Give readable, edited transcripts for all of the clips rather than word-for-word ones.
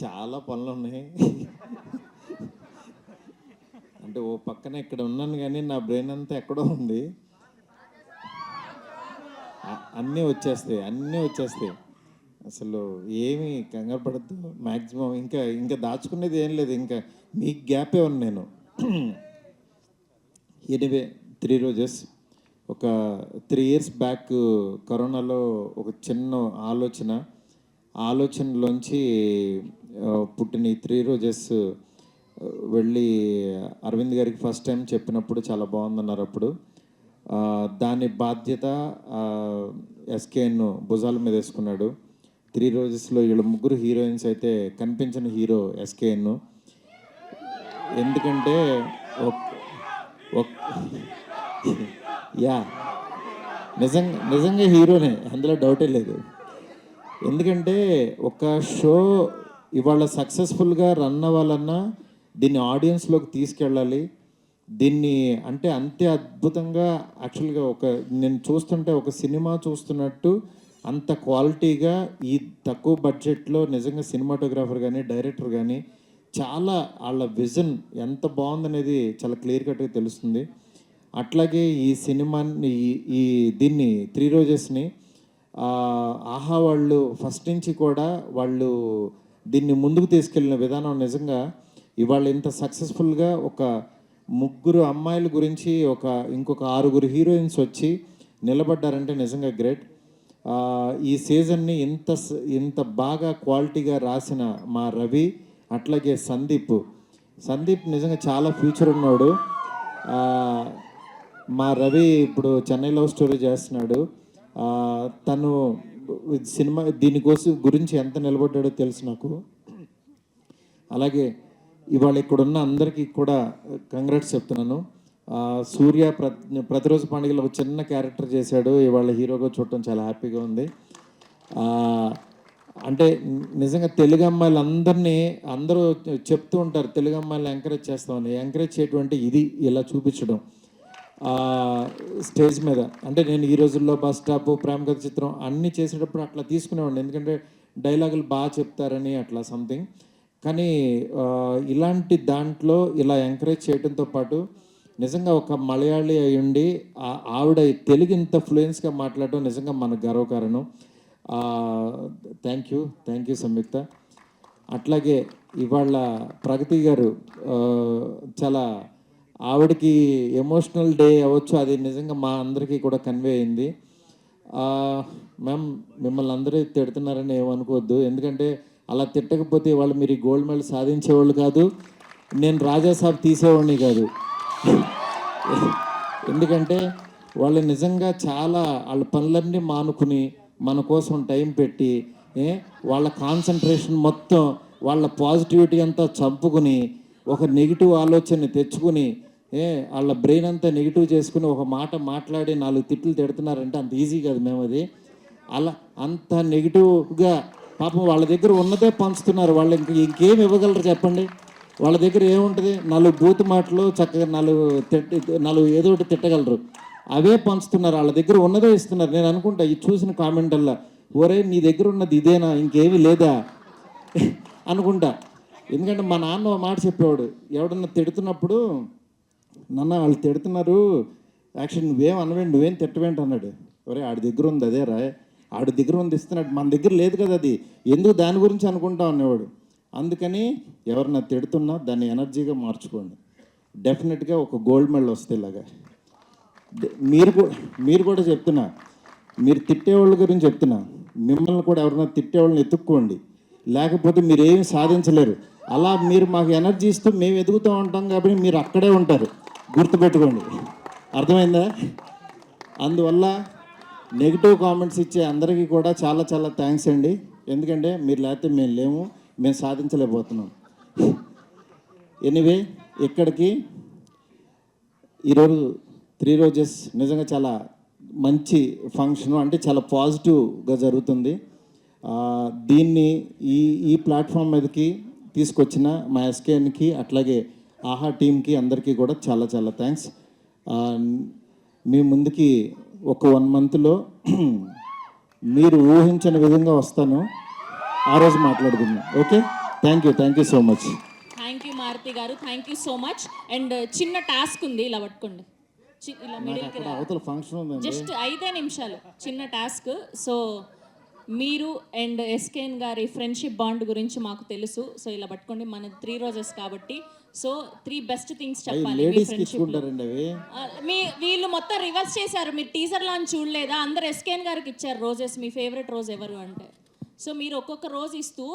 చాలా పనులు ఉన్నాయి. అంటే ఓ పక్కన ఇక్కడ ఉన్నాను కానీ నా బ్రెయిన్ అంతా ఎక్కడో ఉంది. అన్నీ వచ్చేస్తాయి, అన్నీ వచ్చేస్తాయి. అసలు ఏమీ కంగారు పడద్దు. మ్యాక్సిమం ఇంకా ఇంకా దాచుకునేది ఏం లేదు. ఇంకా మీకు గ్యాపే ఉంది. నేను ఎనివే 3 రోజెస్ ఒక 3 years బ్యాక్ కరోనాలో ఒక చిన్న ఆలోచనలోంచి పుట్టిన ఈ 3 రోజెస్ వెళ్ళి అరవింద్ గారికి ఫస్ట్ టైం చెప్పినప్పుడు చాలా బాగుందన్నారు. అప్పుడు దాని బాధ్యత ఎస్కేఎన్ భుజాల మీద వేసుకున్నాడు. 3 రోజెస్లో వీళ్ళ ముగ్గురు హీరోయిన్స్ అయితే కనిపించిన హీరో ఎస్కేఎన్. ఎందుకంటే యా నిజంగా హీరోనే, అందులో డౌటే లేదు. ఎందుకంటే ఒక షో ఇవాళ సక్సెస్ఫుల్గా రన్ అవ్వాలన్నా దీన్ని ఆడియన్స్లోకి తీసుకెళ్ళాలి. దీన్ని అంటే అంతే అద్భుతంగా యాక్చువల్గా నేను చూస్తుంటే ఒక సినిమా చూస్తున్నట్టు అంత క్వాలిటీగా ఈ తక్కువ బడ్జెట్లో నిజంగా సినిమాటోగ్రాఫర్ కానీ డైరెక్టర్ కానీ చాలా వాళ్ళ విజన్ ఎంత బాగుందనేది చాలా క్లియర్ కట్గా తెలుస్తుంది. అట్లాగే ఈ సినిమాని దీన్ని 3 రోజెస్ని ఆహా వాళ్ళు ఫస్ట్ నుంచి కూడా వాళ్ళు దీన్ని ముందుకు తీసుకెళ్ళిన విధానం నిజంగా ఇవాళ ఇంత సక్సెస్ఫుల్గా ఒక 3 అమ్మాయిల గురించి ఇంకొక 6 హీరోయిన్స్ వచ్చి నిలబడ్డారంటే నిజంగా గ్రేట్. ఈ సీజన్ని ఇంత బాగా క్వాలిటీగా రాసిన మా రవి, అట్లాగే సందీప్ నిజంగా చాలా ఫ్యూచర్ ఉన్నాడు. మా రవి ఇప్పుడు చెన్నై లవ్ స్టోరీ చేస్తున్నాడు. తను సినిమా దీనికోసం గురించి ఎంత నిలబడ్డాడో తెలుసు నాకు. అలాగే ఇవాళ ఇక్కడున్న అందరికీ కూడా కంగ్రాట్స్ చెప్తున్నాను. సూర్య ప్రతిరోజు పండుగలో ఒక చిన్న క్యారెక్టర్ చేశాడు. ఇవాళ హీరోగా చూడటం చాలా హ్యాపీగా ఉంది. అంటే నిజంగా తెలుగు అమ్మాయిలు అందరూ చెప్తూ ఉంటారు తెలుగు అమ్మాయిలు ఎంకరేజ్ చేస్తామని. ఎంకరేజ్ చేయటువంటి ఇది ఇలా చూపించడం స్టేజ్ మీద. అంటే నేను ఈ రోజుల్లో బస్ స్టాప్, ప్రేమ కథ చిత్రం అన్నీ చేసేటప్పుడు అట్లా తీసుకునేవాడిని, ఎందుకంటే డైలాగులు బాగా చెప్తారని అట్లా సంథింగ్. కానీ ఇలాంటి దాంట్లో ఇలా ఎంకరేజ్ చేయడంతో పాటు నిజంగా ఒక మలయాళీ అయి ఉండి ఆవిడ తెలుగు ఇంత ఫ్లూయెన్స్గా మాట్లాడడం నిజంగా మనకు గర్వకారణం. థ్యాంక్ యూ సంయుక్త. అట్లాగే ఇవాళ ప్రగతి గారు చాలా ఆవిడకి ఎమోషనల్ డే అవ్వచ్చు, అది నిజంగా మా అందరికీ కూడా కన్వే అయింది. మ్యామ్ మిమ్మల్ని అందరూ తిడుతున్నారని ఏమనుకోవద్దు, ఎందుకంటే అలా తిట్టకపోతే వాళ్ళు మీరు ఈ గోల్డ్ మెడల్ సాధించేవాళ్ళు కాదు, నేను రాజాసాబ్ తీసేవాడిని కాదు. ఎందుకంటే వాళ్ళు నిజంగా చాలా వాళ్ళ పనులన్నీ మానుకుని మన కోసం టైం పెట్టి వాళ్ళ కాన్సన్ట్రేషన్ మొత్తం వాళ్ళ పాజిటివిటీ అంతా చంపుకుని ఒక నెగిటివ్ ఆలోచనని తెచ్చుకుని వాళ్ళ బ్రెయిన్ అంతా నెగిటివ్ చేసుకుని ఒక మాట మాట్లాడి 4 తిట్లు తిడుతున్నారంటే అంత ఈజీ కాదు మేము. అది అలా అంత నెగిటివ్గా పాపం వాళ్ళ దగ్గర ఉన్నదే పంచుతున్నారు. వాళ్ళు ఇంకేం ఇవ్వగలరు చెప్పండి? వాళ్ళ దగ్గర ఏముంటుంది? 4 బూతు మాటలు, చక్కగా 4 ఏదో ఒకటి తిట్టగలరు, అవే పంచుతున్నారు. వాళ్ళ దగ్గర ఉన్నదే ఇస్తున్నారు. నేను అనుకుంటా ఈ చూసిన కామెంటల్లా, ఒరే నీ దగ్గర ఉన్నది ఇదేనా, ఇంకేమీ లేదా అనుకుంటా. ఎందుకంటే మా నాన్న మాట చెప్పేవాడు, ఎవడన్నా తిడుతున్నప్పుడు, నాన్న వాళ్ళు తిడుతున్నారు యాక్చువల్ నువ్వేం అనవేంటి, నువ్వేం తిట్టవేంటి అన్నాడు. ఒరే ఆడి దగ్గర ఉంది అదే రా, ఆడి దగ్గర ఉంది ఇస్తున్నాడు, మన దగ్గర లేదు కదా, అది ఎందుకు దాని గురించి అనుకుంటా అనేవాడు. అందుకని ఎవరన్నా తిడుతున్నా దాన్ని ఎనర్జీగా మార్చుకోండి, డెఫినెట్గా ఒక గోల్డ్ మెడల్ వస్తే. ఇలాగా మీరు కూడా చెప్తున్నా, మీరు తిట్టేవాళ్ళ గురించి చెప్తున్నా, మిమ్మల్ని కూడా ఎవరైనా తిట్టేవాళ్ళని ఎత్తుక్కోండి, లేకపోతే మీరు ఏమి సాధించలేరు. అలా మీరు మాకు ఎనర్జీ ఇస్తూ మేము ఎదుగుతూ ఉంటాం కాబట్టి మీరు అక్కడే ఉంటారు, గుర్తుపెట్టుకోండి. అర్థమైందా? అందువల్ల నెగిటివ్ కామెంట్స్ ఇచ్చే అందరికీ కూడా చాలా చాలా థ్యాంక్స్ అండి. ఎందుకంటే మీరు లేకపోతే మేము లేము, మేము సాధించలేకపోతున్నాం. ఎనీవే ఇక్కడికి ఈరోజు 3 రోజెస్ నిజంగా చాలా మంచి ఫంక్షను, అంటే చాలా పాజిటివ్గా జరుగుతుంది. దీన్ని ఈ ప్లాట్ఫామ్ మీదకి తీసుకొచ్చిన మా ఎస్కేఎన్కి, అట్లాగే ఆహా టీంకి అందరికీ కూడా చాలా చాలా థ్యాంక్స్. మీ ముందుకి ఒక 1 monthలో మీరు ఊహించని విధంగా వస్తాను, ఆ రోజు మాట్లాడుకుందాం. Okay, thank you so much. Thank you Maruti garu, thank you so much. And చిన్న టాస్క్ ఉంది, ఇలా పట్టుకోండి. ఇలా మిడిల్కి రా. అవతల ఫంక్షన్ ఉందండి. జస్ట్ 5 నిమిషాలు చిన్న టాస్క్. సో మీరు అండ్ ఎస్కేఎన్ గారి ఫ్రెండ్షిప్ బాండ్ గురించి మాకు తెలుసు. సో ఇలా పట్టుకోండి, మన 3 రోజెస్ కాబట్టి. సో 3 బెస్ట్ థింగ్స్ చెప్పాలి మీ లేడీస్కి ఫ్రెండ్షిప్. ఇచ్చుకుంటారండి అవి. వీళ్ళు మొత్తం రివర్స్ చేశారు. మీరు టీజర్ లాంచ్ చూడలేదా? అందరు ఎస్కేఎన్ గారికి ఇచ్చారు రోజెస్. మీ ఫేవరెట్ రోజు ఎవరు అంటే, సో మీరు ఒక్కొక్క రోజు ఇస్తూ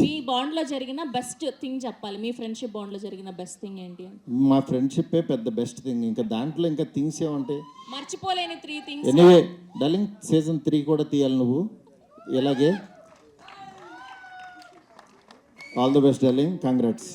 మీ బాండ్లో జరిగిన బెస్ట్ థింగ్ చెప్పాలి. మీ ఫ్రెండ్షిప్ బాండ్లో జరిగిన బెస్ట్ థింగ్ ఏంటి అని. మా ఫ్రెండ్షిప్పే పెద్ద బెస్ట్ థింగ్. ఇంకా దాంట్లో ఇంకా థింగ్స్ ఏముంటాయి? మర్చిపోలేని 3 థింగ్స్. ఎనీవే డార్లింగ్, సీజన్ 3 కూడా తీయాలి నువ్వు ఇలాగే. All the best darling, congrats.